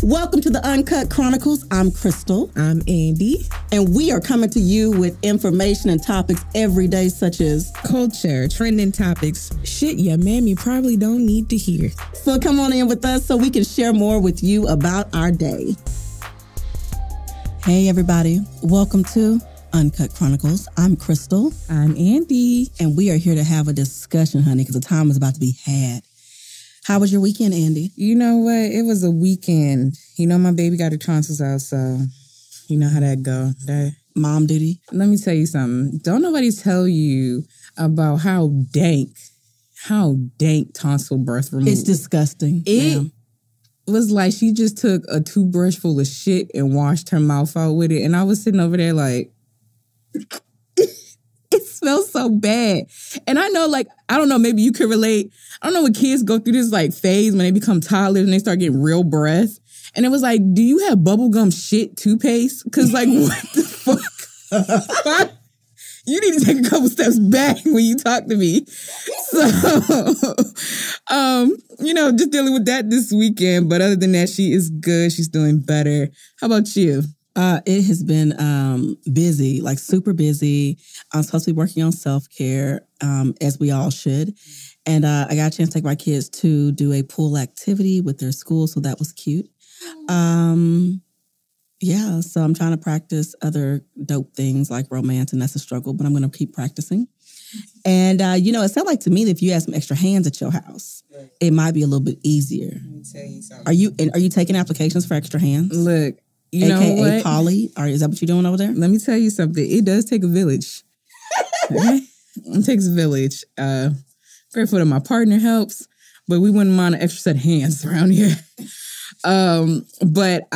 Welcome to the Uncut Chronicles. I'm Krystle. I'm Andy. And we are coming to you with information and topics every day, such as culture, trending topics, shit your mammy probably don't need to hear. So come on in with us so we can share more with you about our day. Hey, everybody. Welcome to Uncut Chronicles. I'm Krystle. I'm Andy. And we are here to have a discussion, honey, because the time is about to be had. How was your weekend, Andy? You know what? It was a weekend. You know, my baby got her tonsils out, so you know how that go. Mom duty. Let me tell you something. Don't nobody tell you about how dank tonsil birth removal. It's disgusting. It was like she just took a toothbrush full of shit and washed her mouth out with it. And I was sitting over there like, it smells so bad. And I know, like, I don't know, maybe you could relate. I don't know when kids go through this, like, phase when they become toddlers and they start getting real breath. And it was like, do you have bubblegum shit toothpaste? Because, like, what the fuck? You need to take a couple steps back when you talk to me. So, you know, just dealing with that this weekend. But other than that, she is good. She's doing better. How about you? It has been busy, like super busy. I'm supposed to be working on self-care, as we all should. And I got a chance to take my kids to do a pool activity with their school, so that was cute. Yeah, so I'm trying to practice other dope things like romance, and that's a struggle, but I'm going to keep practicing. And, you know, it sounds like to me that if you had some extra hands at your house, it might be a little bit easier. Let me tell you something. Are you taking applications for extra hands? Look. You know AKA what? Poly? Or is that what you're doing over there? Let me tell you something. It does take a village. Okay? It takes a village. Grateful that my partner helps, but we wouldn't mind an extra set of hands around here. But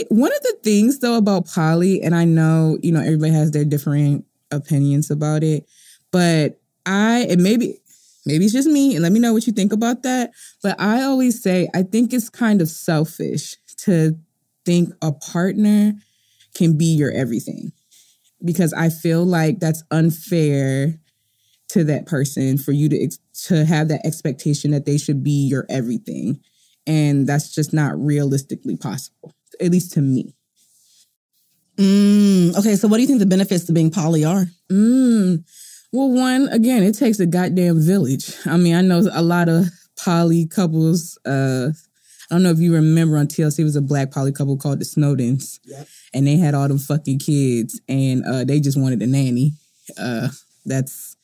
one of the things though about poly, and I know, you know, everybody has their different opinions about it, but and maybe it's just me, and let me know what you think about that. But I always say, I think it's kind of selfish to think a partner can be your everything, because I feel like that's unfair to that person for you to have that expectation that they should be your everything, and that's just not realistically possible, at least to me. Okay, so what do you think the benefits to being poly are? Well, one, again, it takes a goddamn village. I mean, I know a lot of poly couples. I don't know if you remember on TLC, it was a black poly couple called the Snowdens. Yep. And they had all them fucking kids, and they just wanted a nanny. That's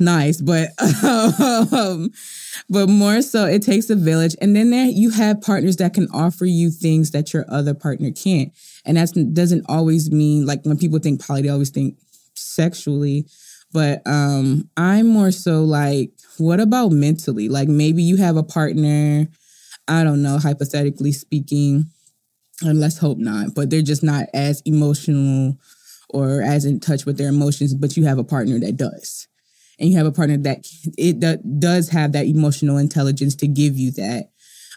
nice, but more so, it takes a village. And then you have partners that can offer you things that your other partner can't. And that doesn't always mean, like, when people think poly, they always think sexually. But I'm more so like, what about mentally? Like, maybe you have a partner, I don't know, hypothetically speaking, and let's hope not, but they're just not as emotional or as in touch with their emotions, but you have a partner that does. And you have a partner that does have that emotional intelligence to give you that.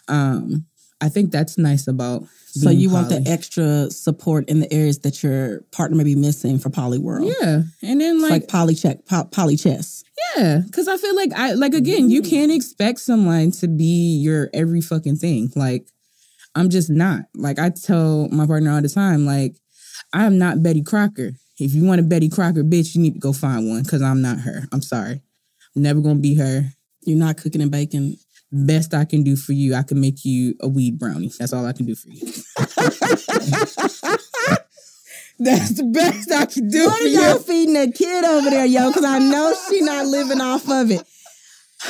I think that's nice about being So you poly. want the extra support in the areas that your partner may be missing for poly world. Yeah. And then like poly chess. Yeah, because I feel like, again, you can't expect someone to be your every fucking thing. Like, I'm just not. Like, I tell my partner all the time, like, I'm not Betty Crocker. If you want a Betty Crocker bitch, you need to go find one, because I'm not her. I'm sorry. I'm never going to be her. You're not cooking and baking. Best I can do for you, I can make you a weed brownie. That's all I can do for you. That's the best I can do what for you. What are y'all feeding that kid over there, yo? Because I know she not living off of it.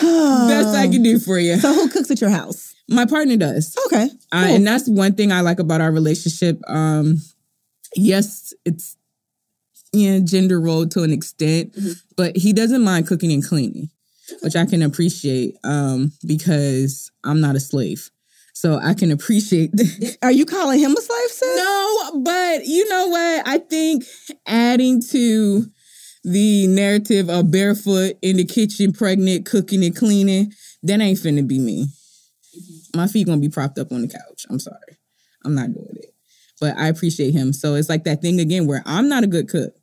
Best I can do for you. So who cooks at your house? My partner does. Okay, cool. And that's one thing I like about our relationship. Yes, it's gender role to an extent, but he doesn't mind cooking and cleaning, which I can appreciate because I'm not a slave. So I can appreciate that. Are you calling him a slave, sis? No, but you know what? I think adding to the narrative of barefoot in the kitchen, pregnant, cooking and cleaning, that ain't finna be me. My feet gonna be propped up on the couch. I'm sorry. I'm not doing it. But I appreciate him. So it's like that thing again where I'm not a good cook.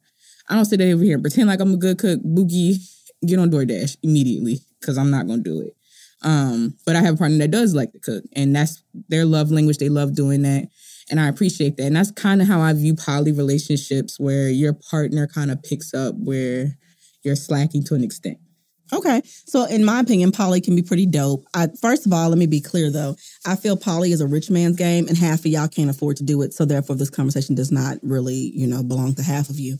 I don't sit over here and pretend like I'm a good cook. Boogie, get on DoorDash immediately, because I'm not gonna do it. But I have a partner that does like to cook, and that's their love language. They love doing that, and I appreciate that. And that's kind of how I view poly relationships, where your partner kind of picks up where you're slacking to an extent. Okay. So in my opinion, poly can be pretty dope. First of all, let me be clear, though. I feel poly is a rich man's game, and half of y'all can't afford to do it. So therefore, this conversation does not really, belong to half of you.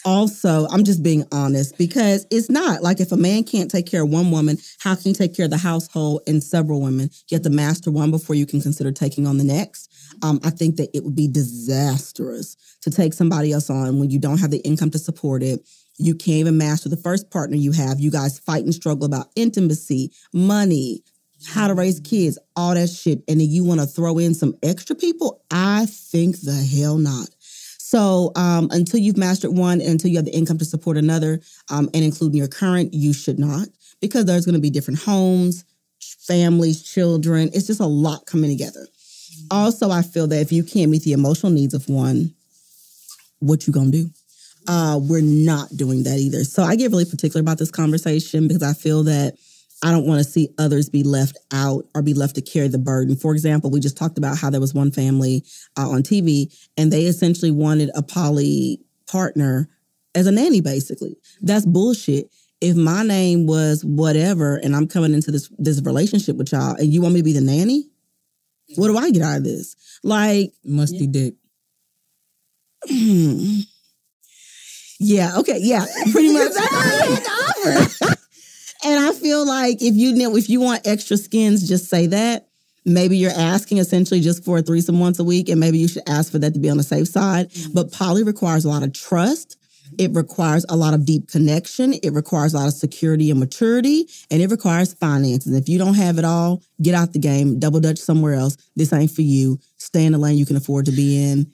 Also, I'm just being honest, because it's not like if a man can't take care of one woman, how can you take care of the household and several women? You have to master one before you can consider taking on the next. I think that it would be disastrous to take somebody else on when you don't have the income to support it. You can't even master the first partner you have. You guys fight and struggle about intimacy, money, how to raise kids, all that shit. And then you want to throw in some extra people? I think the hell not. So until you've mastered one and until you have the income to support another, and including your current, you should not, because there's going to be different homes, families, children. It's just a lot coming together. Also, I feel that if you can't meet the emotional needs of one, what you going to do? We're not doing that either. So I get really particular about this conversation because I feel that I don't want to see others be left out or be left to carry the burden. For example, we just talked about how there was one family on TV and they essentially wanted a poly partner as a nanny, basically. That's bullshit. If my name was whatever and I'm coming into this relationship with y'all and you want me to be the nanny, what do I get out of this? Like, musty dick. Yeah, okay, yeah, pretty much. That's all I had to offer. And I feel like if you want extra skins, just say that. Maybe you're asking essentially just for a threesome once a week, and maybe you should ask for that to be on the safe side. But poly requires a lot of trust. It requires a lot of deep connection. It requires a lot of security and maturity, and it requires finances. If you don't have it all, get out the game, double dutch somewhere else. This ain't for you. Stay in the lane you can afford to be in.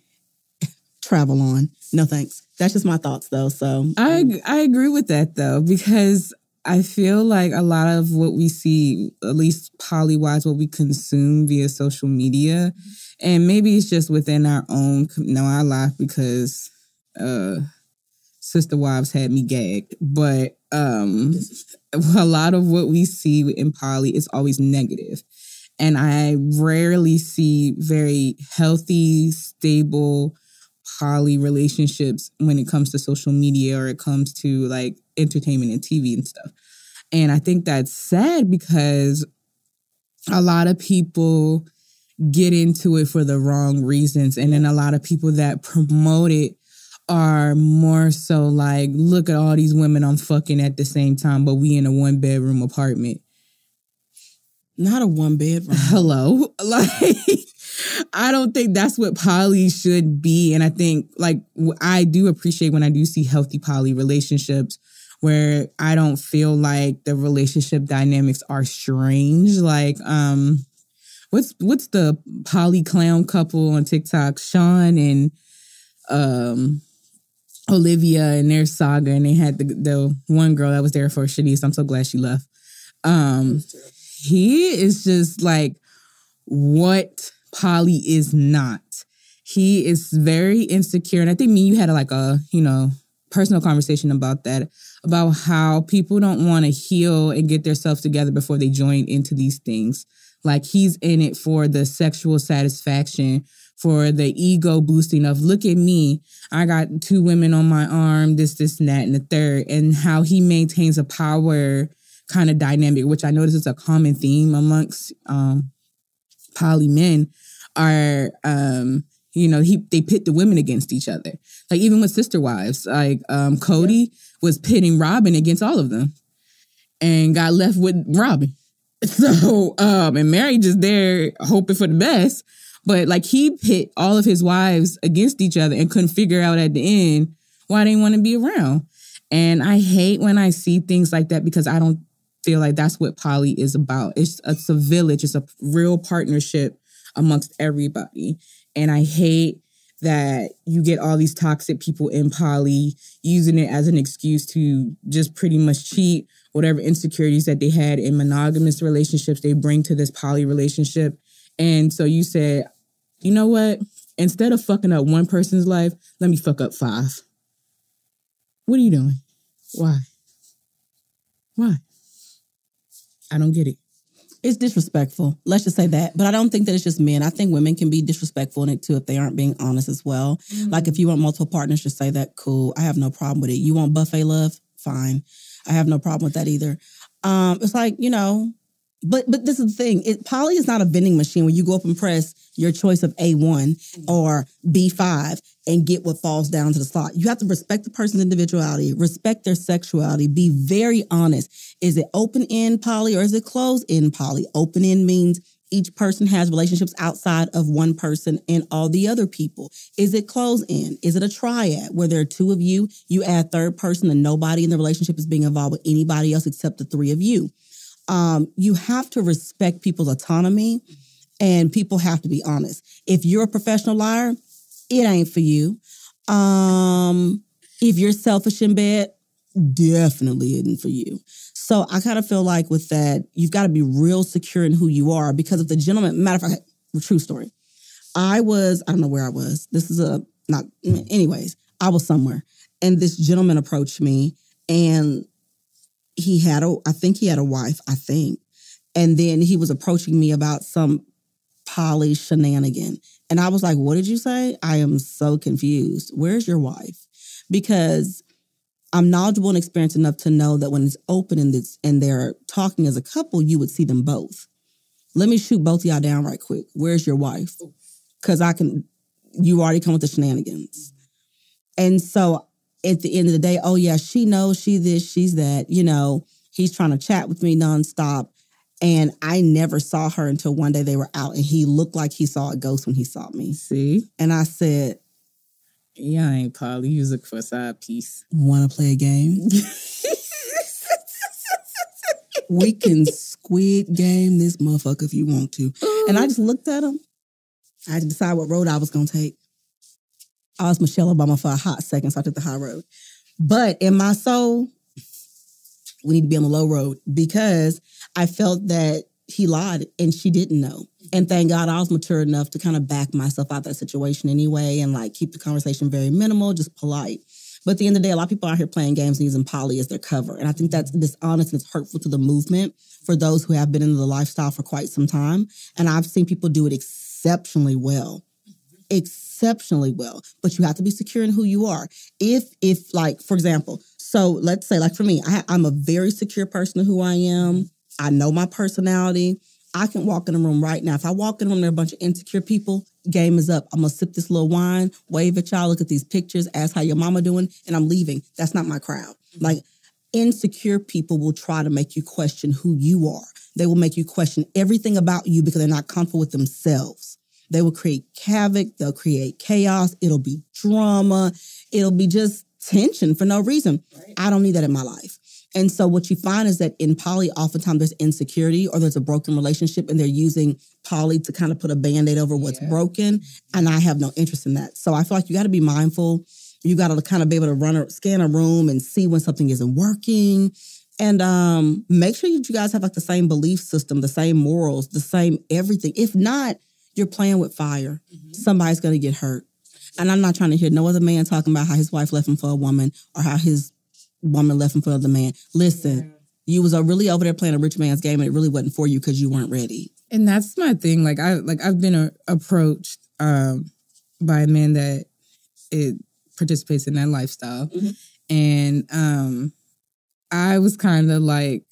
Travel on. No thanks. That's just my thoughts, though. So I agree with that, though, because I feel like a lot of what we see, at least poly-wise, what we consume via social media, and maybe it's just within our own. No, I laugh because Sister Wives had me gagged, but a lot of what we see in poly is always negative, and I rarely see very healthy, stable poly relationships when it comes to social media or it comes to like entertainment and TV and stuff. And I think that's sad because a lot of people get into it for the wrong reasons. And then a lot of people that promote it are more so like, look at all these women I'm fucking at the same time, but we in a 1-bedroom apartment. Not a 1-bedroom. Hello? Like, I don't think that's what poly should be. And I think, like, I do appreciate when I do see healthy poly relationships where I don't feel like the relationship dynamics are strange. Like, what's the poly clown couple on TikTok? Sean and Olivia and their saga, and they had the one girl that was there for Shanice. I'm so glad she left. He is just like what poly is not. He is very insecure. And I think me and you had a personal conversation about that, about how people don't want to heal and get themselves together before they join into these things. Like he's in it for the sexual satisfaction, for the ego boosting of, look at me, I got 2 women on my arm, this, and that, and the third, and how he maintains a power kind of dynamic, which I notice is a common theme amongst poly men, are they pit the women against each other. Like even with Sister Wives, like Cody was pitting Robin against all of them and got left with Robin. So and Mary just there hoping for the best, but like he pit all of his wives against each other and couldn't figure out at the end why they didn't want to be around. And I hate when I see things like that because I don't feel like that's what poly is about. It's a village. It's a real partnership amongst everybody. And I hate that you get all these toxic people in poly using it as an excuse to just pretty much cheat whatever insecurities that they had in monogamous relationships they bring to this poly relationship. And so you said, you know what? Instead of fucking up one person's life, let me fuck up 5. What are you doing? Why? I don't get it. It's disrespectful. Let's just say that. But I don't think that it's just men. I think women can be disrespectful in it too if they aren't being honest as well. Mm-hmm. Like if you want multiple partners, just say that. Cool. I have no problem with it. You want buffet love? Fine. I have no problem with that either. It's like, but this is the thing. Poly is not a vending machine where you go up and press your choice of A1 or B5 and get what falls down to the slot. You have to respect the person's individuality, respect their sexuality, be very honest. Is it open-end poly or is it closed-end poly? Open-end means each person has relationships outside of one person and all the other people. Is it closed-end? Is it a triad where there are two of you, you add third person and nobody in the relationship is being involved with anybody else except the three of you? You have to respect people's autonomy and people have to be honest. If you're a professional liar, it ain't for you. If you're selfish in bed, definitely isn't for you. So I kind of feel like with that, you've got to be real secure in who you are because if the gentleman, matter of fact, true story. I don't know where I was. Anyways, I was somewhere and this gentleman approached me and I think he had a wife, and then he was approaching me about some poly shenanigan. And I was like, what did you say? I am so confused. Where's your wife? Because I'm knowledgeable and experienced enough to know that when it's open and they're talking as a couple, you would see them both. Let me shoot both of y'all down right quick. Where's your wife? Because you already come with the shenanigans. And so at the end of the day, oh yeah, she knows, she this, she's that, he's trying to chat with me nonstop. And I never saw her until one day they were out and he looked like he saw a ghost when he saw me. See? And I said, yeah, I ain't poly. You look for a side piece. Want to play a game? We can squid game this motherfucker if you want to. And I just looked at him. I had to decide what road I was going to take. I was Michelle Obama for a hot second, so I took the high road. But in my soul, we need to be on the low road because I felt that he lied and she didn't know. And thank God I was mature enough to kind of back myself out of that situation anyway and like keep the conversation very minimal, just polite. But at the end of the day, a lot of people out here playing games and using poly as their cover. And I think that's dishonest and it's hurtful to the movement for those who have been in the lifestyle for quite some time. And I've seen people do it exceptionally well. Exceptionally well. But you have to be secure in who you are. If like, for example, so let's say like for me, I'm a very secure person in who I am. I know my personality. I can walk in a room right now. If I walk in a room, there are a bunch of insecure people, game is up. I'm going to sip this little wine, wave at y'all, look at these pictures, ask how your mama doing, and I'm leaving. That's not my crowd. Like, insecure people will try to make you question who you are. They will make you question everything about you because they're not comfortable with themselves. They will create havoc. They'll create chaos. It'll be drama. It'll be just tension for no reason. Right. I don't need that in my life. And so what you find is that in poly, oftentimes there's insecurity or there's a broken relationship and they're using poly to kind of put a Band-Aid over what's broken. And I have no interest in that. So I feel like you got to be mindful. You got to kind of be able to scan a room and see when something isn't working. And make sure that you guys have like the same belief system, the same morals, the same everything. If not, you're playing with fire. Mm-hmm. Somebody's going to get hurt. And I'm not trying to hear no other man talking about how his wife left him for a woman or how his woman left him for another man. Listen, you was really over there playing a rich man's game and it really wasn't for you because you weren't ready. And that's my thing. I've been approached by a man that participates in that lifestyle. Mm-hmm. And I was kind of like,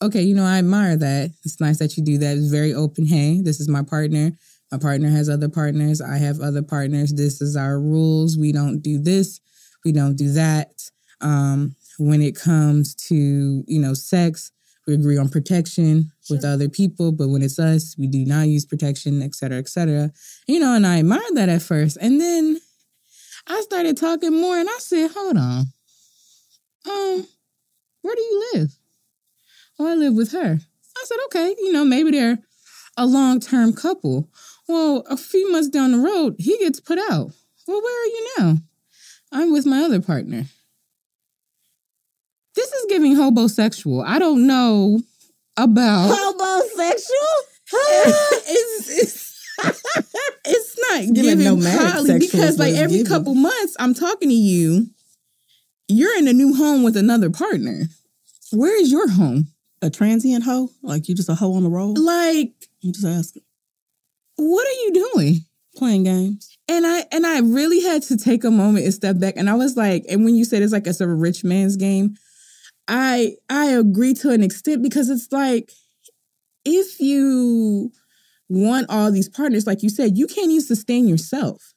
okay, I admire that. It's nice that you do that. It's very open. Hey, this is my partner. My partner has other partners. I have other partners. This is our rules. We don't do this. We don't do that. When it comes to, sex, we agree on protection with other people. But when it's us, we do not use protection, et cetera, et cetera. And I admired that at first. And then I started talking more and I said, hold on. Where do you live? Oh, I live with her. I said, okay, maybe they're a long-term couple. Well, a few months down the road, he gets put out. Well, where are you now? I'm with my other partner. This is giving hobosexual. I don't know about... Hobosexual? It's not giving poly because every couple months I'm talking to you, you're in a new home with another partner. Where is your home? a transient hoe? Like you just a hoe on the road? Like, I'm just asking. What are you doing? Playing games. And I really had to take a moment and step back. And I was like, and when you said it's a rich man's game, I agree to an extent, because it's like, if you want all these partners, like you said, you can't even sustain yourself.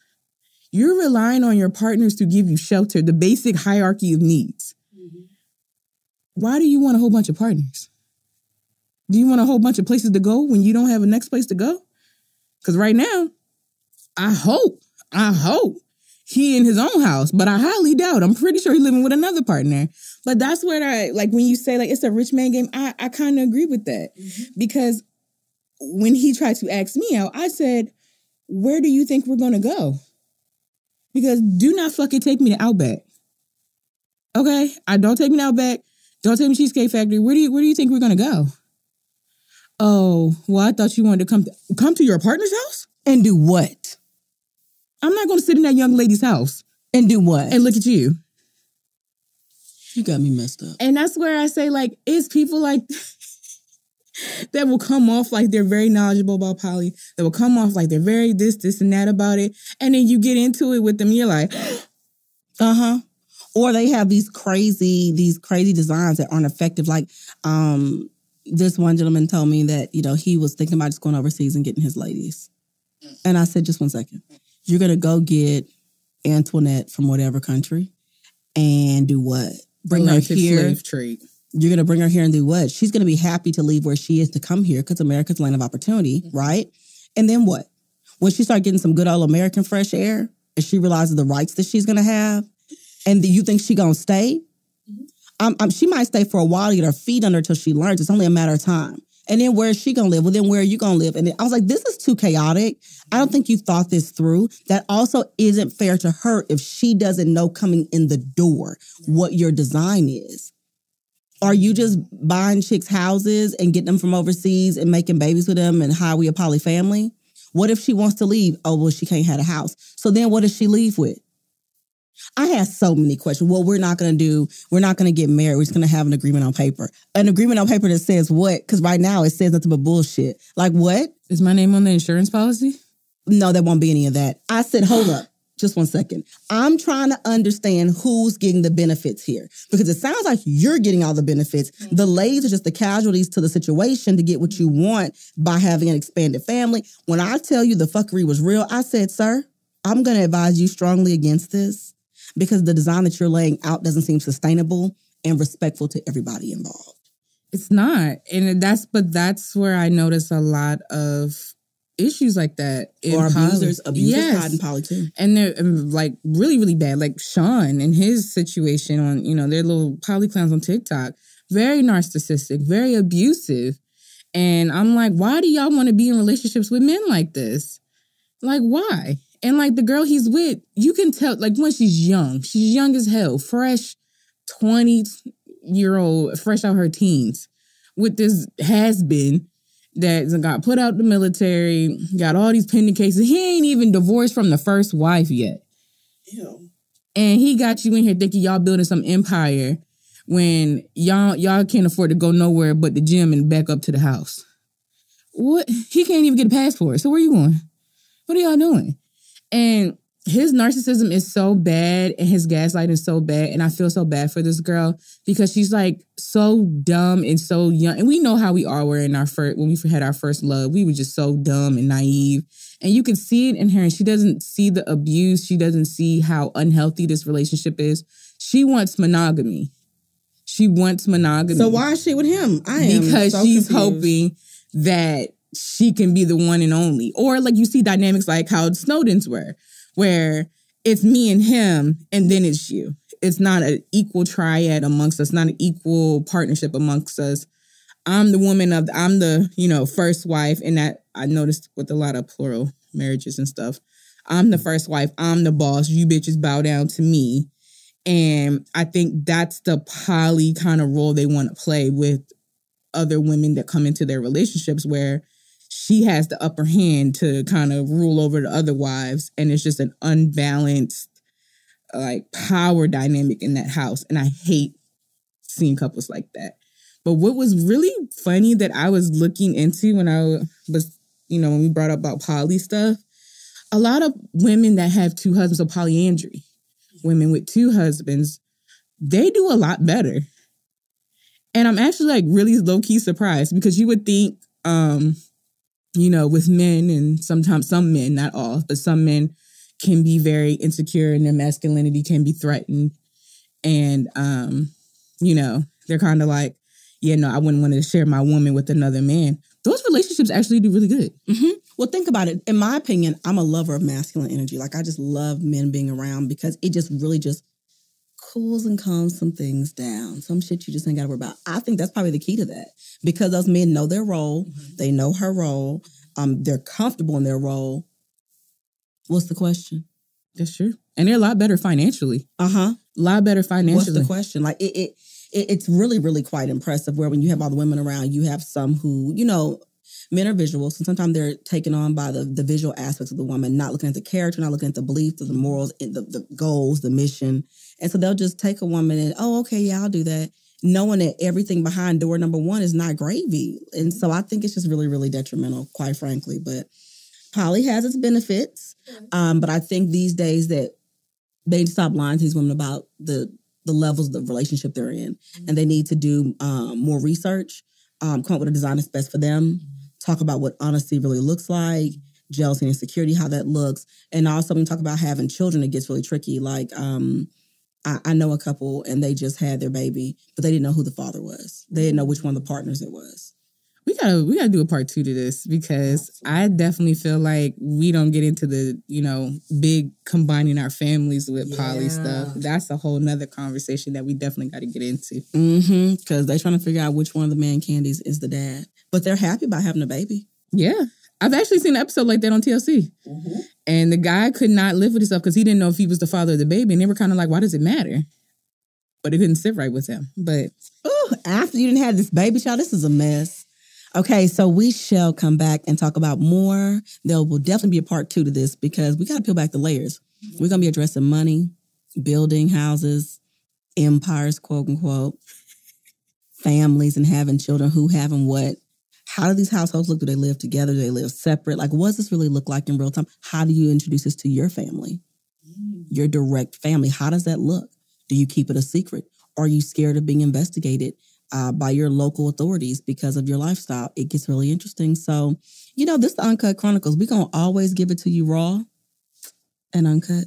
You're relying on your partners to give you shelter, the basic hierarchy of needs. Mm-hmm. Why do you want a whole bunch of partners? Do you want a whole bunch of places to go when you don't have a next place to go? Because right now, I hope he in his own house, but I highly doubt. I'm pretty sure he's living with another partner. But that's where when you say it's a rich man game, I kind of agree with that. Mm-hmm. Because when he tried to ask me out, I said, where do you think we're going to go? Because do not fucking take me to Outback. Okay? Don't take me to Outback. Don't take me to Cheesecake Factory. Where do you think we're going to go? Oh, well, I thought you wanted to come to your partner's house? And do what? I'm not going to sit in that young lady's house. And do what? And look at you. You got me messed up. And that's where I say, it's people like that will come off like they're very knowledgeable about poly. That will come off like they're very this, and that about it. And then you get into it with them, you're like, uh-huh. Or they have these crazy designs that aren't effective. Like, this one gentleman told me that, he was thinking about just going overseas and getting his ladies. And I said, just one second. You're going to go get Antoinette from whatever country and do what? Bring her here. Slave trade. You're going to bring her here and do what? She's going to be happy to leave where she is to come here because America's a land of opportunity, right? And then what? When she starts getting some good old American fresh air and she realizes the rights that she's going to have, and do you think she's going to stay? She might stay for a while to get her feet under till she learns. It's only a matter of time. And then where is she going to live? Well, then where are you going to live? And then I was like, this is too chaotic. I don't think you thought this through. That also isn't fair to her if she doesn't know coming in the door what your design is. Are you just buying chicks' houses and getting them from overseas and making babies with them and how we a poly family? What if she wants to leave? Oh, well, she can't have a house. So then what does she leave with? I had so many questions. Well, we're not going to get married. We're just going to have an agreement on paper. An agreement on paper that says what? Because right now it says nothing but bullshit. Like what? Is my name on the insurance policy? No, there won't be any of that. I said, hold up. Just one second. I'm trying to understand who's getting the benefits here. Because it sounds like you're getting all the benefits. The ladies are just the casualties to the situation to get what you want by having an expanded family. When I tell you the fuckery was real, I said, sir, I'm going to advise you strongly against this. Because the design that you're laying out doesn't seem sustainable and respectful to everybody involved. It's not. And that's where I notice a lot of issues like that. Or abusers hide in poly too. And they're really, really bad. Like Sean and his situation on, their little poly clowns on TikTok. Very narcissistic, very abusive. And I'm like, why do y'all want to be in relationships with men like this? Like, why? And the girl he's with, you can tell, when she's young as hell, fresh 20-year-old, fresh out her teens, with this has-been that got put out the military, got all these pending cases. He ain't even divorced from the first wife yet. Ew. And he got you in here thinking y'all building some empire when y'all can't afford to go nowhere but the gym and back up to the house. What? He can't even get a passport. So where you going? What are y'all doing? And his narcissism is so bad and his gaslighting is so bad. And I feel so bad for this girl because she's so dumb and so young. And we know how we are when we had our first love. We were just so dumb and naive. And you can see it in her. And she doesn't see the abuse. She doesn't see how unhealthy this relationship is. She wants monogamy. So why is she with him? Because she's hoping that she can be the one and only. Or you see dynamics like how Snowden's were, where it's me and him and then it's you. It's not an equal triad amongst us, not an equal partnership amongst us. I'm the first wife, and that I noticed with a lot of plural marriages and stuff. I'm the first wife. I'm the boss. You bitches bow down to me. And I think that's the poly kind of role they want to play with other women that come into their relationships, where she has the upper hand to kind of rule over the other wives. And it's just an unbalanced, power dynamic in that house. And I hate seeing couples like that. But what was really funny that I was looking into when I was, when we brought up about poly stuff, a lot of women that have two husbands, or polyandry, women with two husbands, they do a lot better. And I'm actually like really low-key surprised, because you would think, with men, and sometimes some men, not all, but some men can be very insecure and their masculinity can be threatened. And, they're kind of like, yeah, no, I wouldn't want to share my woman with another man. Those relationships actually do really good. Mm-hmm. Well, think about it. In my opinion, I'm a lover of masculine energy. Like, I just love men being around, because it just really just cools and calms some things down. Some shit you just ain't got to worry about. I think that's probably the key to that, because those men know their role. Mm-hmm. They know her role. They're comfortable in their role. What's the question? That's true. And they're a lot better financially. A lot better financially. What's the question? Like, it's really, really quite impressive, where when you have all the women around, you have some who, men are visual. So sometimes they're taken on by the visual aspects of the woman, not looking at the character, not looking at the beliefs, the morals, the goals, the mission. And so they'll just take a woman and, oh, okay, yeah, I'll do that, knowing that everything behind door number one is not gravy. And so I think it's just really, really detrimental, quite frankly. But poly has its benefits. But I think these days that they need to stop lying to these women about the levels of the relationship they're in. And they need to do more research, come up with a design that's best for them, talk about what honesty really looks like, jealousy and insecurity, how that looks. And also when you talk about having children, it gets really tricky. Like, I know a couple and they just had their baby, but they didn't know who the father was. They didn't know which one of the partners it was. We gotta do a part 2 to this, because I definitely feel like we don't get into the, big combining our families with poly stuff. That's a whole nother conversation that we definitely got to get into. Mm-hmm. Because they're trying to figure out which one of the man candies is the dad. But they're happy about having a baby. Yeah. I've actually seen an episode like that on TLC. Mm-hmm. And the guy could not live with himself because he didn't know if he was the father of the baby. And they were kind of like, why does it matter? But it couldn't sit right with him. But after you didn't have this baby child, this is a mess. Okay, so we shall come back and talk about more. There will definitely be a part 2 to this, because we got to peel back the layers. We're going to be addressing money, building houses, empires, quote unquote, families and having children, who having what. How do these households look? Do they live together? Do they live separate? Like, what does this really look like in real time? How do you introduce this to your family? Your direct family. How does that look? Do you keep it a secret? Are you scared of being investigated by your local authorities because of your lifestyle? It gets really interesting. So, this is the Uncut Chronicles. We're going to always give it to you raw and uncut.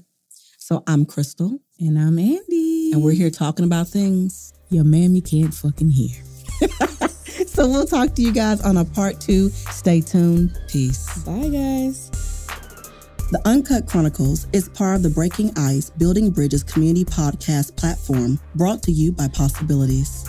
So I'm Krystle. And I'm Andy. And we're here talking about things your mammy can't fucking hear. So we'll talk to you guys on a part 2. Stay tuned. Peace. Bye, guys. The Uncut Chronicles is part of the Breaking Ice Building Bridges community podcast platform, brought to you by Possibilities.